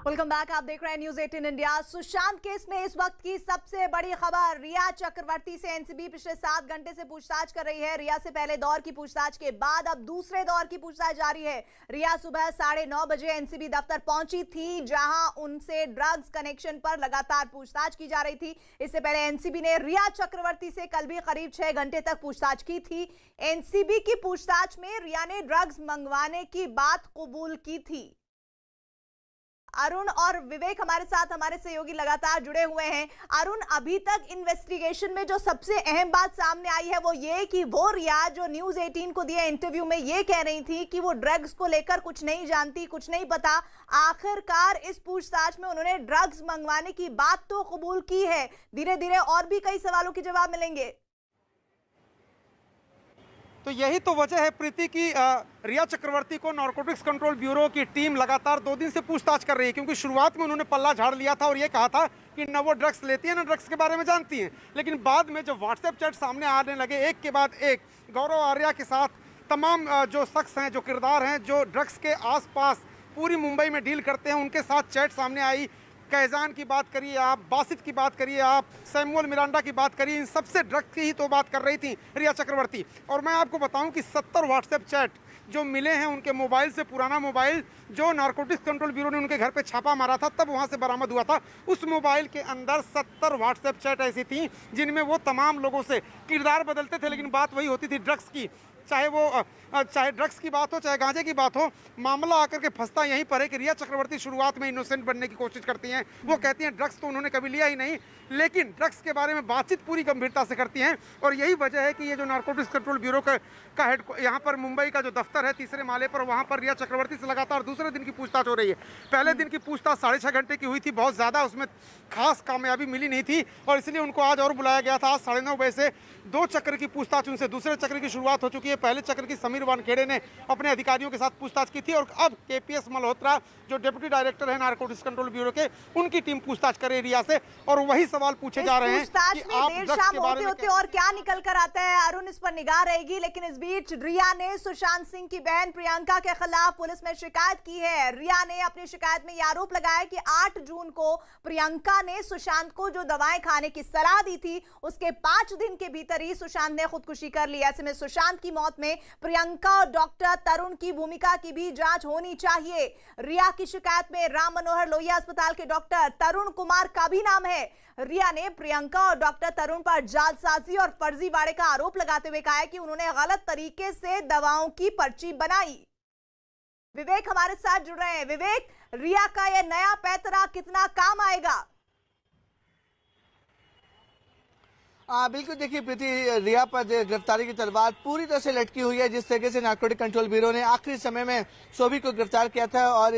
Welcome back. आप देख रहे हैं न्यूज 18 इंडिया। सुशांत केस में इस वक्त की सबसे बड़ी खबर, रिया चक्रवर्ती से एनसीबी पिछले 7 घंटे से पूछताछ कर रही है। रिया से पहले दौर की पूछताछ के बाद अब दूसरे दौर की पूछताछ जारी है। रिया सुबह 9:30 बजे एनसीबी दफ्तर पहुंची थी, जहां उनसे ड्रग्स कनेक्शन पर लगातार पूछताछ की जा रही थी। इससे पहले एनसीबी ने रिया चक्रवर्ती से कल भी करीब 6 घंटे तक पूछताछ की थी। एनसीबी की पूछताछ में रिया ने ड्रग्स मंगवाने की बात कबूल की थी। अरुण और विवेक हमारे साथ, हमारे सहयोगी लगातार जुड़े हुए हैं। अरुण, अभी तक इन्वेस्टिगेशन में जो सबसे अहम बात सामने आई है वो ये कि वो रिया जो न्यूज 18 को दिए इंटरव्यू में ये कह रही थी कि वो ड्रग्स को लेकर कुछ नहीं जानती, कुछ नहीं पता। आखिरकार इस पूछताछ में उन्होंने ड्रग्स मंगवाने की बात तो कबूल की है। धीरे धीरे और भी कई सवालों के जवाब मिलेंगे। तो यही तो वजह है प्रीति की रिया चक्रवर्ती को नारकोटिक्स कंट्रोल ब्यूरो की टीम लगातार 2 दिन से पूछताछ कर रही है, क्योंकि शुरुआत में उन्होंने पल्ला झाड़ लिया था और ये कहा था कि न वो ड्रग्स लेती है न ड्रग्स के बारे में जानती हैं। लेकिन बाद में जब व्हाट्सएप चैट सामने आने लगे एक के बाद एक, गौरव आर्या के साथ तमाम जो शख्स हैं, जो किरदार हैं, जो ड्रग्स के आसपास पूरी मुंबई में डील करते हैं, उनके साथ चैट सामने आई। कैजान की बात करिए आप, बासित की बात करिए आप, सैमुअल मिरांडा की बात करिए, इन सबसे ड्रग्स की ही तो बात कर रही थी रिया चक्रवर्ती। और मैं आपको बताऊं कि 70 व्हाट्सएप चैट जो मिले हैं उनके मोबाइल से, पुराना मोबाइल जो नारकोटिक्स कंट्रोल ब्यूरो ने उनके घर पे छापा मारा था तब वहां से बरामद हुआ था, उस मोबाइल के अंदर 70 व्हाट्सएप चैट ऐसी थी जिनमें वो तमाम लोगों से किरदार बदलते थे, लेकिन बात वही होती थी ड्रग्स की। चाहे ड्रग्स की बात हो, चाहे गांजे की बात हो, मामला आकर के फंसता यहीं पर है कि रिया चक्रवर्ती शुरुआत में इनोसेंट बनने की कोशिश करती हैं। वो कहती हैं ड्रग्स तो उन्होंने कभी लिया ही नहीं, लेकिन ड्रग्स के बारे में बातचीत पूरी गंभीरता से करती हैं। और यही वजह है कि ये जो नारकोटिक्स कंट्रोल ब्यूरो का हेड यहाँ पर मुंबई का जो दफ्तर है 3रे माले पर, वहाँ पर रिया चक्रवर्ती से लगातार दूसरे दिन की पूछताछ हो रही है। पहले दिन की पूछताछ 6.5 घंटे की हुई थी, बहुत ज़्यादा उसमें खास कामयाबी मिली नहीं थी और इसलिए उनको आज और बुलाया गया था। आज 9:30 बजे से 2 चक्र की पूछताछ उनसे, दूसरे चक्र की शुरुआत हो चुकी है। पहले चक्र की समीर वानखेड़े ने अपने अधिकारियों के साथ पूछताछ की थी और अब केपीएस मल्होत्रा जो डिप्टी डायरेक्टर है नारकोटिक्स कंट्रोल ब्यूरो के, उनकी टीम पूछताछ कर रही है रिया से और वही सवाल पूछे जा रहे हैं कि आप ड्रग्स के बारे में होते और क्या निकल कर आता है। अरुण, इस पर निगाह रहेगी। लेकिन इस बीच रिया ने सुशांत सिंह की बहन प्रियंका के खिलाफ पुलिस में शिकायत की है। रिया ने अपनी शिकायत में यह आरोप लगाया कि 8 जून को प्रियंका ने सुशांत को जो दवाएं खाने की सलाह दी थी उसके 5 दिन के भीतर ही सुशांत ने खुदकुशी कर ली। ऐसे में सुशांत की मौत में प्रियंका और डॉक्टर तरुण की भूमिका की भी जांच होनी चाहिए। रिया की शिकायत में राम मनोहर लोहिया अस्पताल के डॉक्टर तरुण कुमार का भी नाम है। रिया ने प्रियंका और डॉक्टर तरुण पर जालसाजी और फर्जीवाड़े का आरोप लगाते हुए कहा है कि उन्होंने गलत तरीके से दवाओं की पर्ची बनाई। विवेक हमारे साथ जुड़ रहे हैं। विवेक, रिया का यह नया पैतरा कितना काम आएगा? बिल्कुल, देखिए प्रीति, रिया पर गिरफ्तारी की तलवार पूरी तरह से लटकी हुई है। जिस तरीके से नारकोटिक कंट्रोल ब्यूरो ने आखिरी समय में शोभी को गिरफ्तार किया था और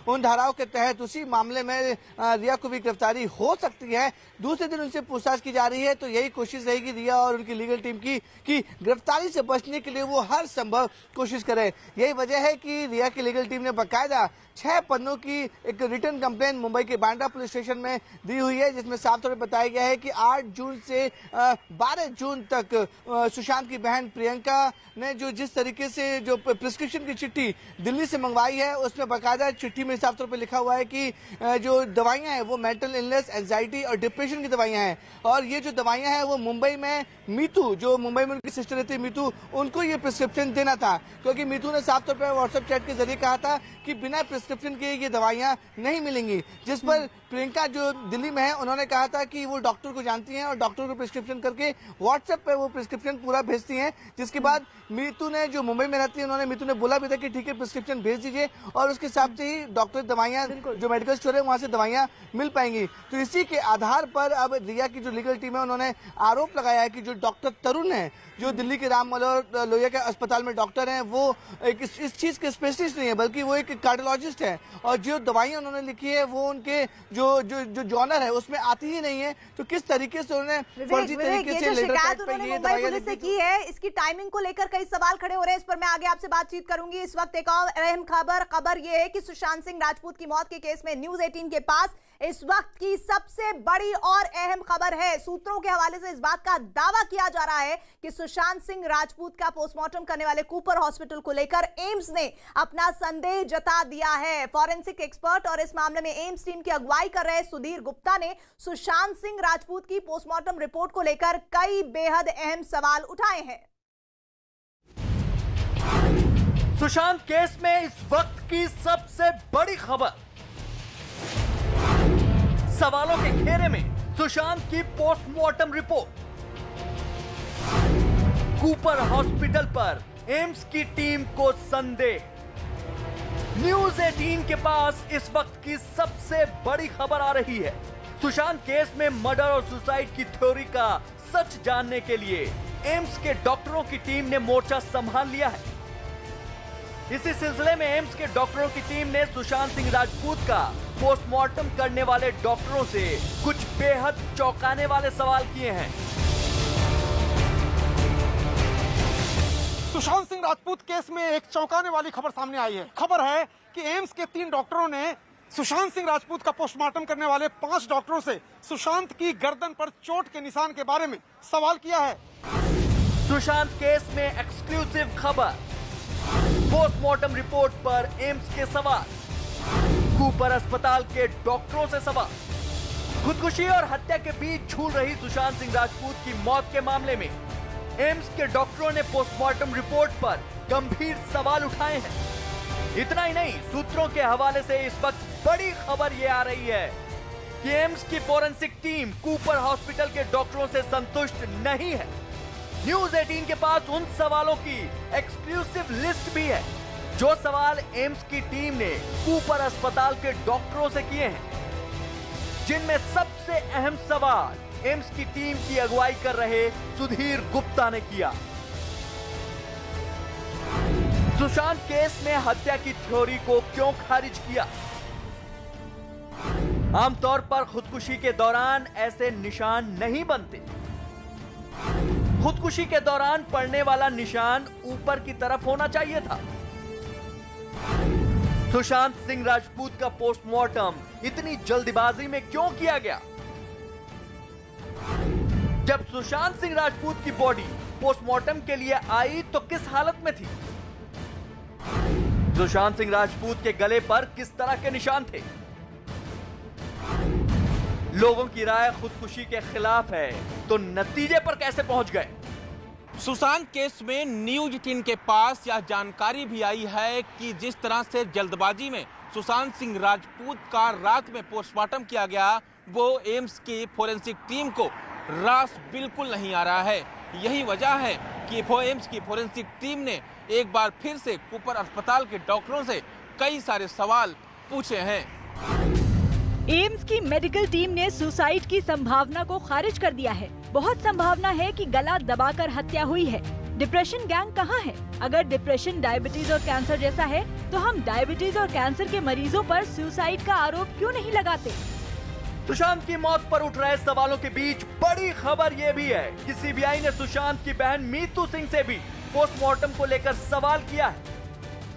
उन धाराओं के तहत उसी मामले में रिया को भी गिरफ्तारी हो सकती है। दूसरे दिन उनसे पूछताछ की जा रही है, तो यही कोशिश रहेगी रिया और उनकी लीगल टीम की कि गिरफ्तारी से बचने के लिए वो हर संभव कोशिश करें। यही वजह है कि रिया की लीगल टीम ने बाकायदा 6 पन्नों की एक रिटर्न कंप्लेन मुंबई के बांद्रा पुलिस स्टेशन में दी हुई है, जिसमें साफ तौर पर बताया गया है कि 8 जून से 12 जून तक सुशांत की बहन प्रियंका ने जो जिस तरीके से जो प्रिस्क्रिप्शन की चिट्ठी दिल्ली से मंगवाई है, उसमें बाकायदा चिट्ठी में साफ तौर पर लिखा हुआ है कि जो दवाइयां हैं वो मेंटल इलनेस, एंजाइटी और डिप्रेशन की दवाइयां हैं। और ये जो दवाइयां हैं वो मुंबई में मीतू, जो मुंबई में उनकी सिस्टर रहती है मीतू, उनको ये प्रिस्क्रिप्शन देना था, क्योंकि मीतू ने साफ तौर पर व्हाट्सएप चैट के जरिए कहा था कि बिना प्रिस्क्रिप्शन के ये दवाइयां नहीं मिलेंगी। जिस पर प्रियंका जो दिल्ली में है, उन्होंने कहा था कि वो डॉक्टर को जानती हैं और डॉक्टर को प्रिस्क्रिप्शन करके व्हाट्सएप पे वो प्रिस्क्रिप्शन पूरा भेजती हैं। जिसके बाद मीतू ने, जो मुंबई में रहती है, मीतू ने बोला भी था कि ठीक है प्रिस्क्रिप्शन भेज दीजिए और उसके हिसाब से ही डॉक्टर दवाइयां, जो मेडिकल स्टोर है वहां से दवाइयां मिल पाएंगी। तो इसी के आधार पर अब रिया की जो लीगल टीम है उन्होंने आरोप लगाया है कि जो डॉक्टर तरुण है, जो दिल्ली के राम मनोहर लोहिया के अस्पताल में डॉक्टर हैं, वो इस चीज के स्पेशलिस्ट नहीं है, बल्कि वो एक कार्डियोलॉजिस्ट है और जो दवाइयां उन्होंने लिखी है वो उनके जो जॉनर है उसमें आती ही नहीं है। तो किस तरीके से उन्होंने किसी विवेक, तरीके ये से जो लेटर शिकायत पैड पर उन्होंने ये मुंबई दवाइयां पुलिस से लिखने की है, इसकी टाइमिंग को लेकर कई सवाल खड़े हो रहे हैं। इस पर मैं आगे आपसे बातचीत करूंगी। इस वक्त एक और अहम खबर ये है कि सुशांत सिंह राजपूत की मौत के केस में न्यूज 18 के पास इस वक्त की सबसे बड़ी और अहम खबर है। सूत्रों के हवाले से इस बात का दावा किया जा रहा है कि सुशांत सिंह राजपूत का पोस्टमार्टम करने वाले कूपर हॉस्पिटल को लेकर एम्स ने अपना संदेह जता दिया है। फॉरेंसिक एक्सपर्ट और इस मामले में एम्स टीम की अगुवाई कर रहे सुधीर गुप्ता ने सुशांत सिंह राजपूत की पोस्टमार्टम रिपोर्ट को लेकर कई बेहद अहम सवाल उठाए हैं। सुशांत केस में इस वक्त की सबसे बड़ी खबर, सवालों के घेरे में सुशांत की पोस्टमार्टम रिपोर्ट। कूपर हॉस्पिटल पर एम्स की टीम को संदेह। न्यूज 18 के पास इस वक्त की सबसे बड़ी खबर आ रही है। सुशांत केस में मर्डर और सुसाइड की थ्योरी का सच जानने के लिए एम्स के डॉक्टरों की टीम ने मोर्चा संभाल लिया है। इसी सिलसिले में एम्स के डॉक्टरों की टीम ने सुशांत सिंह राजपूत का पोस्टमार्टम करने वाले डॉक्टरों से कुछ बेहद चौंकाने वाले सवाल किए हैं। सुशांत सिंह राजपूत केस में एक चौंकाने वाली खबर सामने आई है। खबर है कि एम्स के 3 डॉक्टरों ने सुशांत सिंह राजपूत का पोस्टमार्टम करने वाले 5 डॉक्टरों से सुशांत की गर्दन पर चोट के निशान के बारे में सवाल किया है। सुशांत केस में एक्सक्लूसिव खबर, पोस्टमार्टम रिपोर्ट पर एम्स के सवाल, कूपर अस्पताल के डॉक्टरों से सवाल। खुदकुशी और हत्या के बीच झूल रही सुशांत सिंह राजपूत की मौत के मामले में एम्स के डॉक्टरों ने पोस्टमार्टम रिपोर्ट पर गंभीर सवाल उठाए हैं। इतना ही नहीं, सूत्रों के हवाले से इस वक्त बड़ी खबर यह आ रही है कि एम्स की फोरेंसिक टीम कूपर हॉस्पिटल के डॉक्टरों से संतुष्ट नहीं है। न्यूज 18 के पास उन सवालों की एक्सक्लूसिव लिस्ट भी है जो सवाल एम्स की टीम ने कूपर अस्पताल के डॉक्टरों से किए हैं, जिनमें सबसे अहम सवाल एम्स की टीम की अगुवाई कर रहे सुधीर गुप्ता ने किया। सुशांत केस में हत्या की थ्योरी को क्यों खारिज किया? आमतौर पर खुदकुशी के दौरान ऐसे निशान नहीं बनते। खुदकुशी के दौरान पड़ने वाला निशान ऊपर की तरफ होना चाहिए था। सुशांत सिंह राजपूत का पोस्टमार्टम इतनी जल्दबाजी में क्यों किया गया? जब सुशांत सिंह राजपूत की बॉडी पोस्टमार्टम के लिए आई तो किस हालत में थी? सुशांत सिंह राजपूत के गले पर किस तरह के निशान थे? लोगों की राय खुदकुशी के खिलाफ है, तो नतीजे पर कैसे पहुंच गए? सुशांत केस में न्यूज 18 के पास यह जानकारी भी आई है कि जिस तरह से जल्दबाजी में सुशांत सिंह राजपूत का रात में पोस्टमार्टम किया गया, वो एम्स की फोरेंसिक टीम को रास बिल्कुल नहीं आ रहा है। यही वजह है कि एम्स की फोरेंसिक टीम ने एक बार फिर से कूपर अस्पताल के डॉक्टरों से कई सारे सवाल पूछे हैं। एम्स की मेडिकल टीम ने सुसाइड की संभावना को खारिज कर दिया है। बहुत संभावना है कि गला दबाकर हत्या हुई है। डिप्रेशन गैंग कहाँ है? अगर डिप्रेशन डायबिटीज और कैंसर जैसा है तो हम डायबिटीज और कैंसर के मरीजों पर सुसाइड का आरोप क्यों नहीं लगाते? सुशांत की मौत पर उठ रहे सवालों के बीच बड़ी खबर यह भी है कि सीबीआई ने सुशांत की बहन मीतू सिंह से भी पोस्टमार्टम को लेकर सवाल किया है।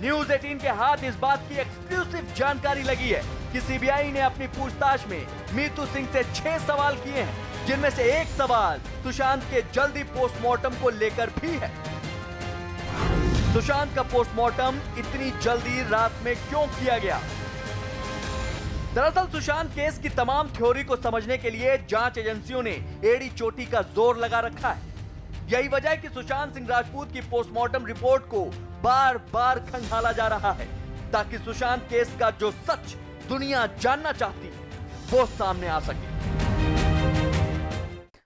न्यूज 18 के हाथ इस बात की एक्सक्लूसिव जानकारी लगी है कि सीबीआई ने अपनी पूछताछ में मीतू सिंह से 6 सवाल किए हैं, जिनमें से एक सवाल सुशांत के जल्दी पोस्टमार्टम को लेकर भी है। सुशांत का पोस्टमार्टम इतनी जल्दी रात में क्यों किया गया? दरअसल सुशांत केस की तमाम थ्योरी को समझने के लिए जांच एजेंसियों ने एड़ी चोटी का जोर लगा रखा है। यही वजह है कि सुशांत सिंह राजपूत की पोस्टमार्टम रिपोर्ट को बार बार खंगाला जा रहा है, ताकि सुशांत केस का जो सच दुनिया जानना चाहती है वो सामने आ सके।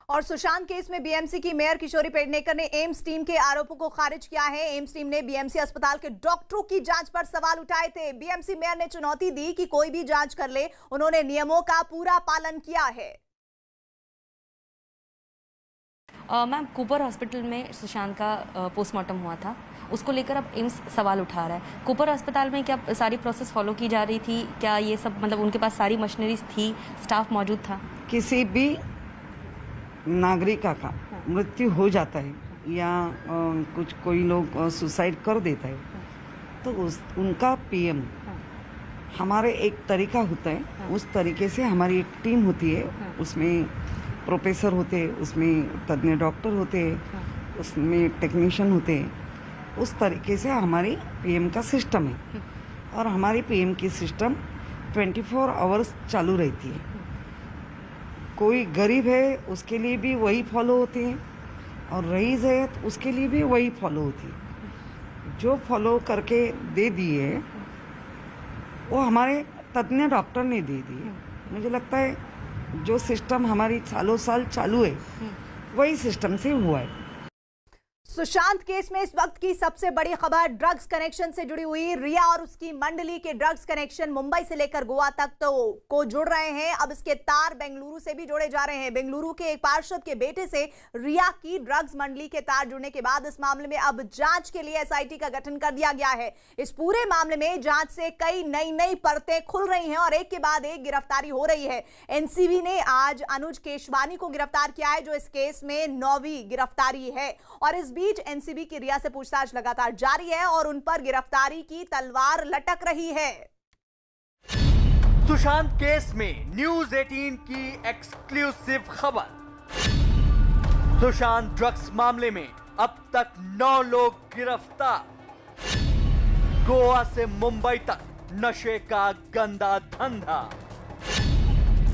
और सुशांत केस में बीएमसी की मेयर किशोरी पेडनेकर ने एम्स टीम के आरोपों को खारिज किया है। एम्स टीम ने बीएमसी अस्पताल के डॉक्टरों की जांच पर सवाल उठाए थे। बीएमसी मेयर ने चुनौती दी कि कोई भी जांच कर ले, उन्होंने नियमों का पूरा पालन किया है। मैम, कूपर हॉस्पिटल में सुशांत का पोस्टमार्टम हुआ था, उसको लेकर अब एम्स सवाल उठा रहा है। कूपर अस्पताल में क्या सारी प्रोसेस फॉलो की जा रही थी? क्या ये सब मतलब उनके पास सारी मशीनरीज थी, स्टाफ मौजूद था? किसी भी नागरिका का मृत्यु हो जाता है या कुछ कोई लोग सुसाइड कर देता है तो उनका पीएम हमारे एक तरीका होता है, उस तरीके से हमारी एक टीम होती है, उसमें प्रोफेसर होते हैं, उसमें तज्ञ डॉक्टर होते हैं, उसमें टेक्नीशियन होते हैं, उस तरीके से हमारी पीएम का सिस्टम है और हमारी पीएम की सिस्टम 24 आवर्स चालू रहती है। कोई गरीब है उसके लिए भी वही फॉलो होते हैं और रईस है तो उसके लिए भी वही फॉलो होती है। जो फॉलो करके दे दिए वो हमारे तज्ञ डॉक्टर ने दे दिए। मुझे लगता है जो सिस्टम हमारी सालों साल चालू है वही सिस्टम से हुआ है। सुशांत केस में इस वक्त की सबसे बड़ी खबर ड्रग्स कनेक्शन से जुड़ी हुई। रिया और उसकी मंडली के ड्रग्स कनेक्शन मुंबई से लेकर गोवा तक को जुड़ रहे हैं। अब इसके तार बेंगलुरु से भी जोड़े जा रहे हैं। बेंगलुरु के एक पार्षद के बेटे से रिया की ड्रग्स मंडली के तार जुड़ने के बाद इस मामले में अब जांच के लिए एसआईटी का गठन कर दिया गया है। इस पूरे मामले में जांच से कई नई परतें खुल रही हैं और एक के बाद एक गिरफ्तारी हो रही है। एनसीबी ने आज अनुज केशवानी को गिरफ्तार किया है जो इस केस में 9वीं गिरफ्तारी है और इस बीच एनसीबी की रिया से पूछताछ लगातार जारी है और उन पर गिरफ्तारी की तलवार लटक रही है। सुशांत केस में न्यूज 18 की एक्सक्लूसिव खबर। सुशांत ड्रग्स मामले में अब तक 9 लोग गिरफ्तार। गोवा से मुंबई तक नशे का गंदा धंधा।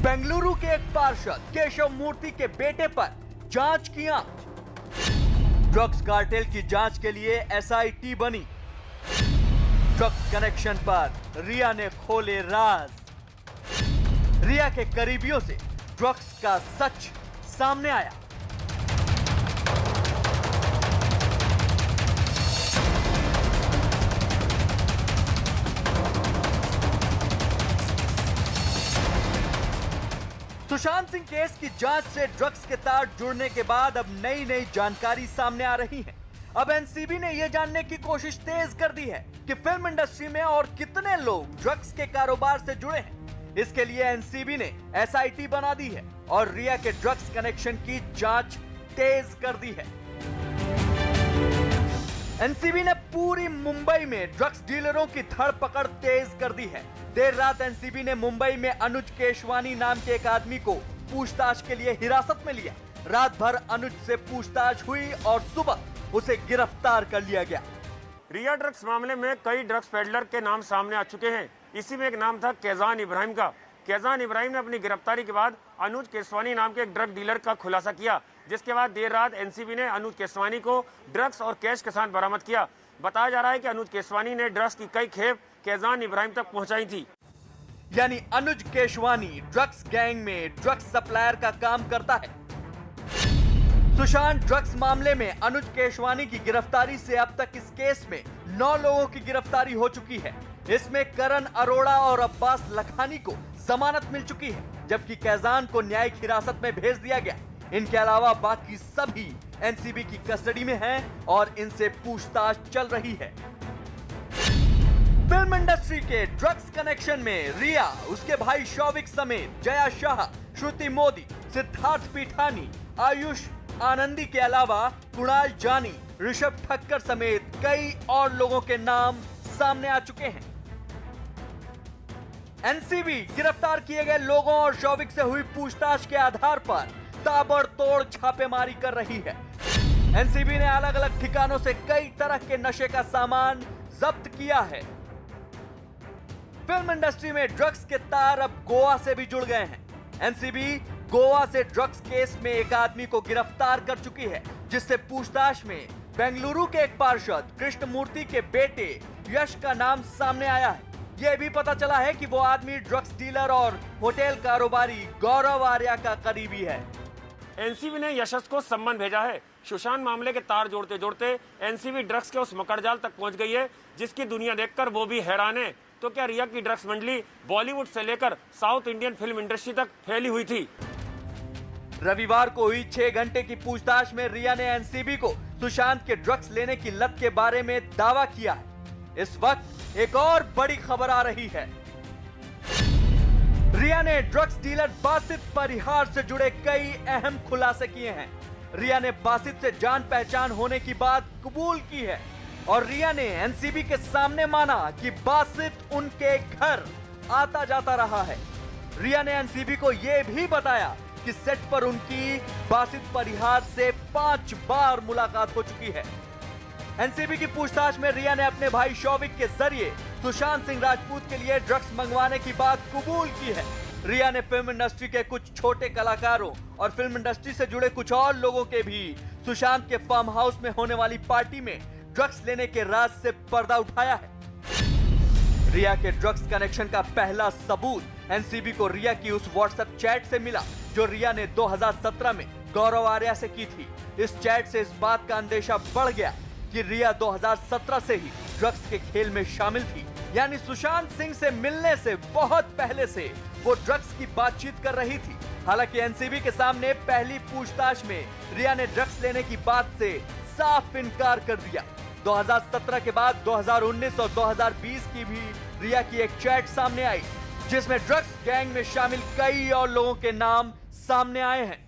बेंगलुरु के एक पार्षद केशव मूर्ति के बेटे पर जांच की आंच। ड्रग्स कार्टेल की जांच के लिए एसआईटी बनी। ड्रग्स कनेक्शन पर रिया ने खोले राज। रिया के करीबियों से ड्रग्स का सच सामने आया। सुशांत सिंह केस की जांच से ड्रग्स के तार जुड़ने के बाद अब नई जानकारी सामने आ रही है। अब एनसीबी ने यह जानने की कोशिश तेज कर दी है कि फिल्म इंडस्ट्री में और कितने लोग ड्रग्स के कारोबार से जुड़े हैं। इसके लिए एनसीबी ने एसआईटी बना दी है और रिया के ड्रग्स कनेक्शन की जांच तेज कर दी है। एनसीबी ने पूरी मुंबई में ड्रग्स डीलरों की धरपकड़ तेज कर दी है। देर रात एनसीबी ने मुंबई में अनुज केशवानी नाम के एक आदमी को पूछताछ के लिए हिरासत में लिया। रात भर अनुज से पूछताछ हुई और सुबह उसे गिरफ्तार कर लिया गया। रिया ड्रग्स मामले में कई ड्रग्स पेडलर के नाम सामने आ चुके हैं। इसी में एक नाम था कैजान इब्राहिम का। कैजान इब्राहिम ने अपनी गिरफ्तारी के बाद अनुज केशवानी नाम के एक ड्रग डीलर का खुलासा किया, जिसके बाद देर रात एनसीबी ने अनुज केशवानी को ड्रग्स और कैश के साथ बरामद किया। बताया जा रहा है कि अनुज केशवानी ने ड्रग्स की कई खेप कैजान इब्राहिम तक पहुंचाई थी। यानी अनुज केशवानी ड्रग्स गैंग में ड्रग्स सप्लायर का काम करता है। सुशांत ड्रग्स मामले में अनुज केशवानी की गिरफ्तारी से अब तक इस केस में 9 लोगों की गिरफ्तारी हो चुकी है। इसमें करण अरोड़ा और अब्बास लखानी को जमानत मिल चुकी है, जबकि कैजान को न्यायिक हिरासत में भेज दिया गया। इनके अलावा बाकी सभी एनसीबी की कस्टडी में हैं और इनसे पूछताछ चल रही है। फिल्म इंडस्ट्री के ड्रग्स कनेक्शन में रिया, उसके भाई शौविक समेत जया शाह, श्रुति मोदी, सिद्धार्थ पीठानी, आयुष आनंदी के अलावा कुणाल जानी, ऋषभ ठक्कर समेत कई और लोगों के नाम सामने आ चुके हैं। एनसीबी गिरफ्तार किए गए लोगों और शौविक से हुई पूछताछ के आधार पर ताबड़तोड़ छापेमारी कर रही है। एनसीबी ने अलग अलग ठिकानों से कई तरह के नशे का सामान जब्त किया है। फिल्म इंडस्ट्री में ड्रग्स के तार अब गोवा से भी जुड़ गए हैं। एनसीबी गोवा से ड्रग्स केस में एक आदमी को गिरफ्तार कर चुकी है, जिससे पूछताछ में बेंगलुरु के एक पार्षद कृष्णमूर्ति के बेटे यश का नाम सामने आया है। यह भी पता चला है कि वो आदमी ड्रग्स डीलर और होटल कारोबारी गौरव आर्या का करीबी है। एनसीबी ने यशस को सम्मन भेजा है। सुशांत मामले के तार जोड़ते जोड़ते एनसीबी ड्रग्स के उस मकड़जाल तक पहुंच गई है जिसकी दुनिया देखकर वो भी हैरान है। तो क्या रिया की ड्रग्स मंडली बॉलीवुड से लेकर साउथ इंडियन फिल्म इंडस्ट्री तक फैली हुई थी? रविवार को हुई 6 घंटे की पूछताछ में रिया ने एनसीबी को सुशांत के ड्रग्स लेने की लत के बारे में दावा किया है। इस वक्त एक और बड़ी खबर आ रही है। रिया ने ड्रग्स डीलर बासित परिहार से जुड़े कई अहम खुलासे किए हैं। रिया ने बासित से जान पहचान होने की बात कबूल की है और रिया ने एनसीबी के सामने माना कि बासित उनके घर आता जाता रहा है। रिया ने एनसीबी को यह भी बताया कि सेट पर उनकी बासित परिहार से 5 बार मुलाकात हो चुकी है। एनसीबी की पूछताछ में रिया ने अपने भाई शौविक के जरिए सुशांत सिंह राजपूत के लिए ड्रग्स मंगवाने की बात कबूल की है। रिया ने फिल्म इंडस्ट्री के कुछ छोटे कलाकारों और फिल्म इंडस्ट्री से जुड़े कुछ और लोगों के भी सुशांत के फार्म हाउस में होने वाली पार्टी में ड्रग्स लेने के राज से पर्दा उठाया है। रिया के ड्रग्स कनेक्शन का पहला सबूत एनसीबी को रिया की उस व्हाट्सएप चैट से मिला जो रिया ने 2017 में गौरव आर्या से की थी। इस चैट से इस बात का अंदेशा बढ़ गया कि रिया 2017 से ही ड्रग्स के खेल में शामिल थी, यानी सुशांत सिंह से मिलने से बहुत पहले से वो ड्रग्स की बातचीत कर रही थी। हालांकि एनसीबी के सामने पहली पूछताछ में रिया ने ड्रग्स लेने की बात से साफ इनकार कर दिया। 2017 के बाद 2019 और 2020 की भी रिया की एक चैट सामने आई जिसमें ड्रग्स गैंग में शामिल कई और लोगों के नाम सामने आए हैं।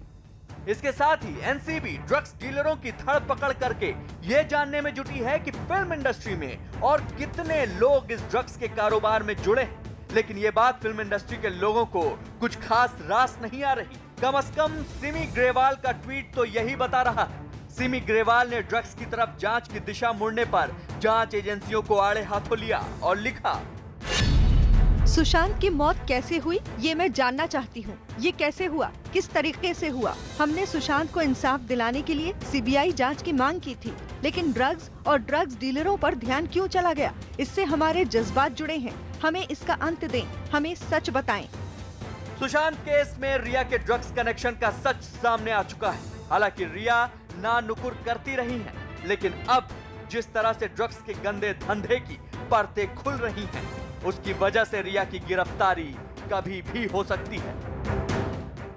इसके साथ ही एनसीबी ड्रग्स डीलरों की धड़ पकड़ करके ये जानने में जुटी है कि फिल्म इंडस्ट्री में और कितने लोग इस ड्रग्स के कारोबार में जुड़े हैं। लेकिन ये बात फिल्म इंडस्ट्री के लोगों को कुछ खास रास नहीं आ रही। कम से कम सिमी ग्रेवाल का ट्वीट तो यही बता रहा है। सिमी ग्रेवाल ने ड्रग्स की तरफ जांच की दिशा मुड़ने पर जांच एजेंसियों को आड़े हाथों लिया और लिखा, सुशांत की मौत कैसे हुई ये मैं जानना चाहती हूँ। ये कैसे हुआ, किस तरीके से हुआ। हमने सुशांत को इंसाफ दिलाने के लिए सीबीआई जांच की मांग की थी, लेकिन ड्रग्स और ड्रग्स डीलरों पर ध्यान क्यों चला गया? इससे हमारे जज्बात जुड़े हैं। हमें इसका अंत दें, हमें सच बताएं। सुशांत केस में रिया के ड्रग्स कनेक्शन का सच सामने आ चुका है। हालांकि रिया ना नुकुर करती रही है, लेकिन अब जिस तरह से ड्रग्स के गंदे धंधे की परतें खुल रही हैं, उसकी वजह से रिया की गिरफ्तारी कभी भी हो सकती है।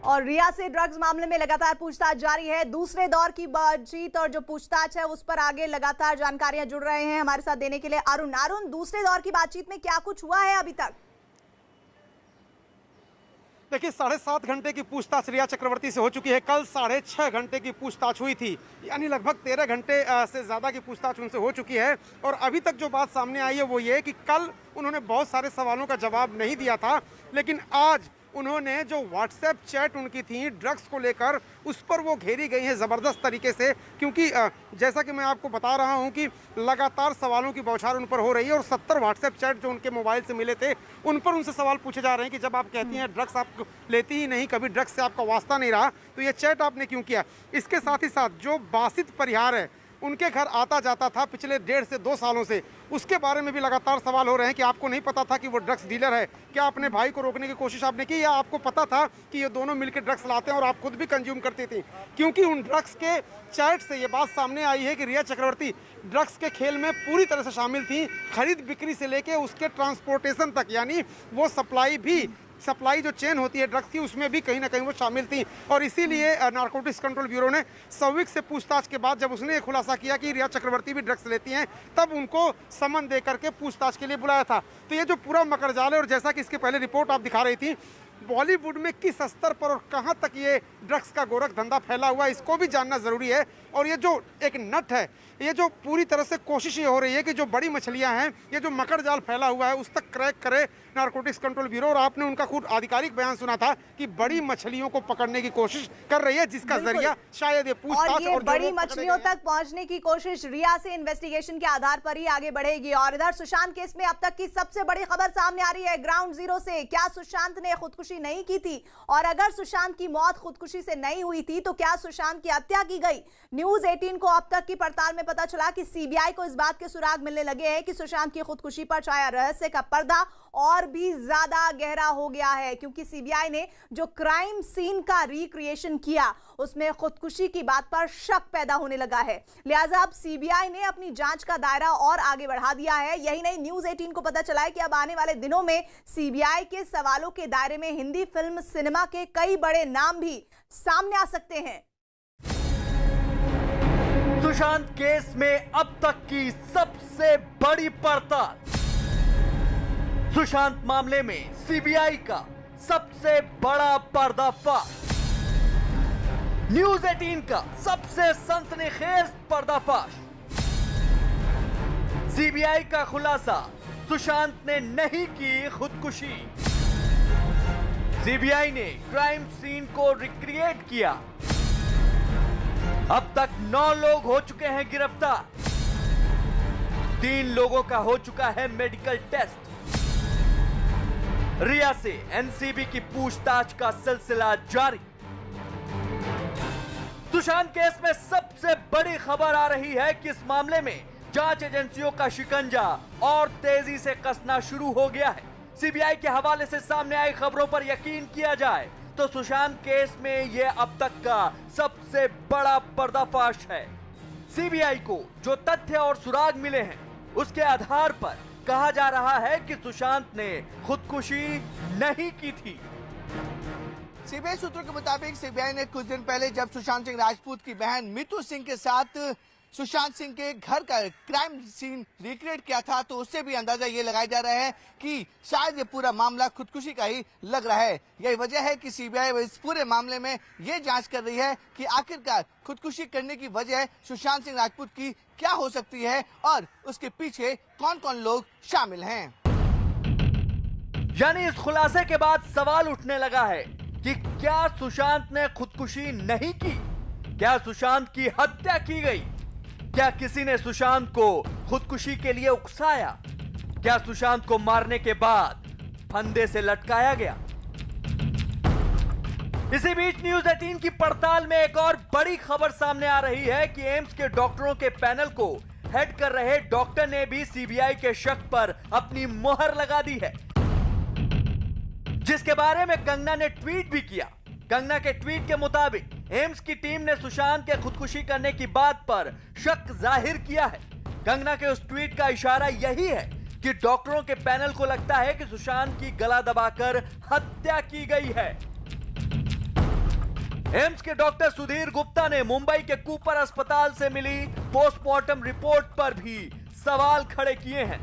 और रिया से ड्रग्स मामले में लगातार पूछताछ जारी है। दूसरे दौर की बातचीत और जो पूछताछ है उस पर आगे लगातार जानकारियां जुड़ रहे हैं हमारे साथ देने के लिए अरुण, दूसरे दौर की बातचीत में क्या कुछ हुआ है अभी तक? देखिए 7.5 घंटे की पूछताछ रिया चक्रवर्ती से हो चुकी है। कल 6.5 घंटे की पूछताछ हुई थी, यानी लगभग 13 घंटे से ज़्यादा की पूछताछ उनसे हो चुकी है। और अभी तक जो बात सामने आई है वो ये कि कल उन्होंने बहुत सारे सवालों का जवाब नहीं दिया था, लेकिन आज उन्होंने जो व्हाट्सएप चैट उनकी थी ड्रग्स को लेकर, उस पर वो घेरी गई हैं ज़बरदस्त तरीके से। क्योंकि जैसा कि मैं आपको बता रहा हूं कि लगातार सवालों की बौछार उन पर हो रही है और 70 व्हाट्सएप चैट जो उनके मोबाइल से मिले थे उन पर उनसे सवाल पूछे जा रहे हैं कि जब आप कहती हैं ड्रग्स आप लेती ही नहीं, कभी ड्रग्स से आपका वास्ता नहीं रहा, तो ये चैट आपने क्यों किया? इसके साथ ही साथ जो बासित परिहार है उनके घर आता जाता था पिछले 1.5 से 2 सालों से, उसके बारे में भी लगातार सवाल हो रहे हैं कि आपको नहीं पता था कि वो ड्रग्स डीलर है? क्या अपने भाई को रोकने की कोशिश आपने की, या आपको पता था कि ये दोनों मिलकर ड्रग्स लाते हैं और आप खुद भी कंज्यूम करती थी? क्योंकि उन ड्रग्स के चैट से ये बात सामने आई है कि रिया चक्रवर्ती ड्रग्स के खेल में पूरी तरह से शामिल थी, खरीद बिक्री से लेके उसके ट्रांसपोर्टेशन तक, यानी वो सप्लाई जो चेन होती है ड्रग्स की उसमें भी कहीं ना कहीं वो शामिल थी। और इसीलिए नारकोटिक्स कंट्रोल ब्यूरो ने शौविक से पूछताछ के बाद जब उसने ये खुलासा किया कि रिया चक्रवर्ती भी ड्रग्स लेती हैं, तब उनको समन दे करके पूछताछ के लिए बुलाया था। तो ये जो पूरा मकरजाल है, और जैसा कि इसके पहले रिपोर्ट आप दिखा रही थी, बॉलीवुड में किस स्तर पर और कहां तक ये ड्रग्स का गोरख धंधा फैला हुआ है, इसको भी जानना जरूरी है। और ये जो एक नट है, ये जो पूरी तरह से कोशिश ये हो रही है कि जो बड़ी मछलियां हैं, ये जो मकरजाल फैला हुआ है, उस तक क्रैक करे नारकोटिक्स कंट्रोल ब्यूरो। और आपने उनका खुद आधिकारिक बयान सुना था कि बड़ी मछलियों को पकड़ने की कोशिश कर रही है, जिसका जरिया शायद ये पूछताछ और ये बड़ी मछलियों तक पहुंचने की कोशिश रिया से इन्वेस्टिगेशन के आधार पर ही आगे बढ़ेगी। और इधर सुशांत केस में अब तक की सबसे बड़ी खबर सामने आ रही है ग्राउंड जीरो से। क्या सुशांत ने खुदकुशी नहीं की थी? और अगर सुशांत की मौत खुदकुशी से नहीं हुई थी तो क्या सुशांत की हत्या की गई? न्यूज 18 को अब तक की पड़ताल में पता चला कि सीबीआई को इस बात के सुराग मिलने लगे हैं कि सुशांत की खुदकुशी पर छाया रहस्य का पर्दा और भी ज्यादा गहरा हो गया है, क्योंकि सीबीआई ने जो क्राइम सीन का रिक्रिएशन किया उसमें खुदकुशी की बात पर शक पैदा होने लगा है। लिहाजा अब सीबीआई ने अपनी जांच का दायरा और आगे बढ़ा दिया है। यही नहीं, न्यूज 18 को पता चला है कि अब आने वाले दिनों में सीबीआई के सवालों के दायरे में हिंदी फिल्म सिनेमा के कई बड़े नाम भी सामने आ सकते हैं। सुशांत केस में अब तक की सबसे बड़ी पड़ताल। सुशांत मामले में सीबीआई का सबसे बड़ा पर्दाफाश। न्यूज 18 का सबसे सनसनीखेज पर्दाफाश। सीबीआई का खुलासा, सुशांत ने नहीं की खुदकुशी। सीबीआई ने क्राइम सीन को रिक्रिएट किया। अब तक 9 लोग हो चुके हैं गिरफ्तार। 3 लोगों का हो चुका है मेडिकल टेस्ट। रिया से एनसीबी की पूछताछ का सिलसिला जारी। सुशांत केस में सबसे बड़ी खबर आ रही है कि इस मामले में जांच एजेंसियों का शिकंजा और तेजी से कसना शुरू हो गया है। सीबीआई के हवाले से सामने आई खबरों पर यकीन किया जाए तो सुशांत केस में यह अब तक का सबसे बड़ा पर्दाफाश है। सीबीआई को जो तथ्य और सुराग मिले हैं उसके आधार पर कहा जा रहा है कि सुशांत ने खुदकुशी नहीं की थी। सीबीआई सूत्रों के मुताबिक सीबीआई ने कुछ दिन पहले जब सुशांत सिंह राजपूत की बहन मीतू सिंह के साथ सुशांत सिंह के घर का क्राइम सीन रिक्रिएट किया था तो उससे भी अंदाजा ये लगाया जा रहा है कि शायद ये पूरा मामला खुदकुशी का ही लग रहा है। यही वजह है कि सीबीआई इस पूरे मामले में ये जांच कर रही है कि आखिरकार खुदकुशी करने की वजह सुशांत सिंह राजपूत की क्या हो सकती है और उसके पीछे कौन कौन लोग शामिल हैं। यानी इस खुलासे के बाद सवाल उठने लगा है कि क्या सुशांत ने खुदकुशी नहीं की? क्या सुशांत की हत्या की गई? क्या किसी ने सुशांत को खुदकुशी के लिए उकसाया? क्या सुशांत को मारने के बाद फंदे से लटकाया गया? इसी बीच न्यूज 18 की पड़ताल में एक और बड़ी खबर सामने आ रही है कि एम्स के डॉक्टरों के पैनल को हेड कर रहे डॉक्टर ने भी सीबीआई के शक पर अपनी मोहर लगा दी है, जिसके बारे में कंगना ने ट्वीट भी किया। कंगना के ट्वीट के मुताबिक एम्स की टीम ने सुशांत के खुदकुशी करने की बात पर शक जाहिर किया है। कंगना के उस ट्वीट का इशारा यही है कि डॉक्टरों के पैनल को लगता है कि सुशांत की गला दबाकर हत्या की गई है। एम्स के डॉक्टर सुधीर गुप्ता ने मुंबई के कूपर अस्पताल से मिली पोस्टमार्टम रिपोर्ट पर भी सवाल खड़े किए हैं।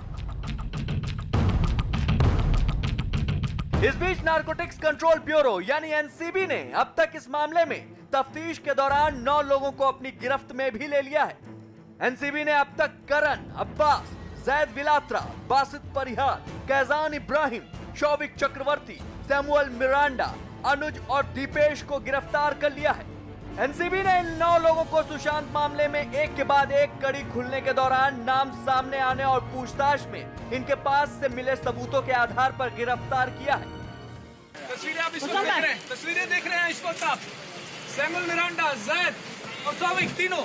इस बीच नारकोटिक्स कंट्रोल ब्यूरो यानी एनसीबी ने अब तक इस मामले में तफ्तीश के दौरान 9 लोगों को अपनी गिरफ्त में भी ले लिया है। एनसीबी ने अब तक करण, अब्बास, जैद विलात्रा, बासित परिहार, कैजान इब्राहिम, शौविक चक्रवर्ती, सैमुअल मिरांडा, अनुज और दीपेश को गिरफ्तार कर लिया है। एनसीबी ने इन 9 लोगों को सुशांत मामले में एक के बाद एक कड़ी खुलने के दौरान नाम सामने आने और पूछताछ में इनके पास से मिले सबूतों के आधार पर गिरफ्तार किया है। तस्वीरें आप इस वक्त देख रहे हैं, तस्वीरें देख रहे हैं इस वक्त आप। सैमुअल मिरांडा, जैद और शौविक तीनों।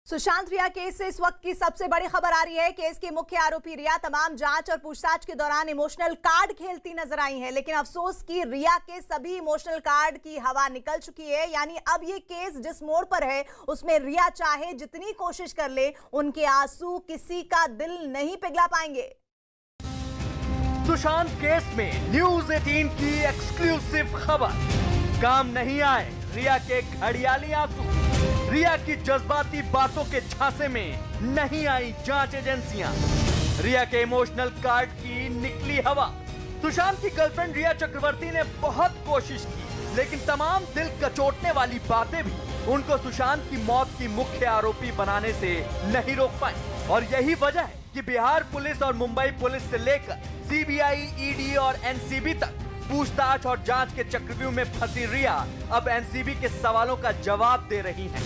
सुशांत रिया केस से इस वक्त की सबसे बड़ी खबर आ रही है। केस की मुख्य आरोपी रिया तमाम जांच और पूछताछ के दौरान इमोशनल कार्ड खेलती नजर आई है, लेकिन अफसोस की रिया के सभी इमोशनल कार्ड की हवा निकल चुकी है। यानी अब ये केस जिस मोड़ पर है उसमें रिया चाहे जितनी कोशिश कर ले, उनके आंसू किसी का दिल नहीं पिघला पाएंगे। सुशांत केस में न्यूज 18 की एक्सक्लूसिव खबर। काम नहीं आए रिया के घड़ियाली आंसू। रिया की जज्बाती बातों के झांसे में नहीं आई जांच एजेंसियां। रिया के इमोशनल कार्ड की निकली हवा। सुशांत की गर्लफ्रेंड रिया चक्रवर्ती ने बहुत कोशिश की, लेकिन तमाम दिल कचोटने वाली बातें भी उनको सुशांत की मौत की मुख्य आरोपी बनाने से नहीं रोक पाई। और यही वजह है कि बिहार पुलिस और मुंबई पुलिस से लेकर सीबीआई, ईडी और एनसीबी तक पूछताछ और जांच के चक्रव्यूह में फंसी रिया अब एनसीबी के सवालों का जवाब दे रही हैं।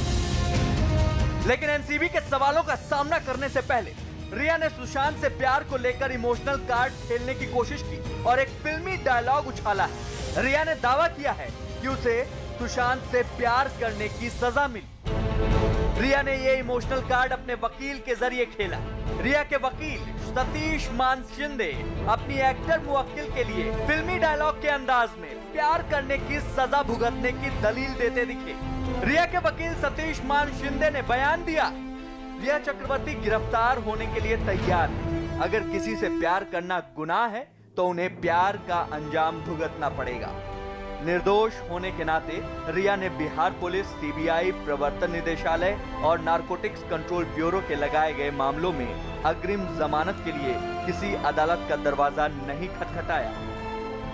लेकिन एनसीबी के सवालों का सामना करने से पहले रिया ने सुशांत से प्यार को लेकर इमोशनल कार्ड खेलने की कोशिश की और एक फिल्मी डायलॉग उछाला है। रिया ने दावा किया है कि उसे सुशांत से प्यार करने की सजा मिली। रिया ने ये इमोशनल कार्ड अपने वकील के जरिए खेला। रिया के वकील सतीश मान शिंदे अपनी एक्टर मुवक्किल के लिए फिल्मी डायलॉग के अंदाज में प्यार करने की सजा भुगतने की दलील देते दिखे। रिया के वकील सतीश मान शिंदे ने बयान दिया, रिया चक्रवर्ती गिरफ्तार होने के लिए तैयार है। अगर किसी से प्यार करना गुनाह है तो उन्हें प्यार का अंजाम भुगतना पड़ेगा। निर्दोष होने के नाते रिया ने बिहार पुलिस, सीबीआई, प्रवर्तन निदेशालय और नारकोटिक्स कंट्रोल ब्यूरो के लगाए गए मामलों में अग्रिम जमानत के लिए किसी अदालत का दरवाजा नहीं खटखटाया।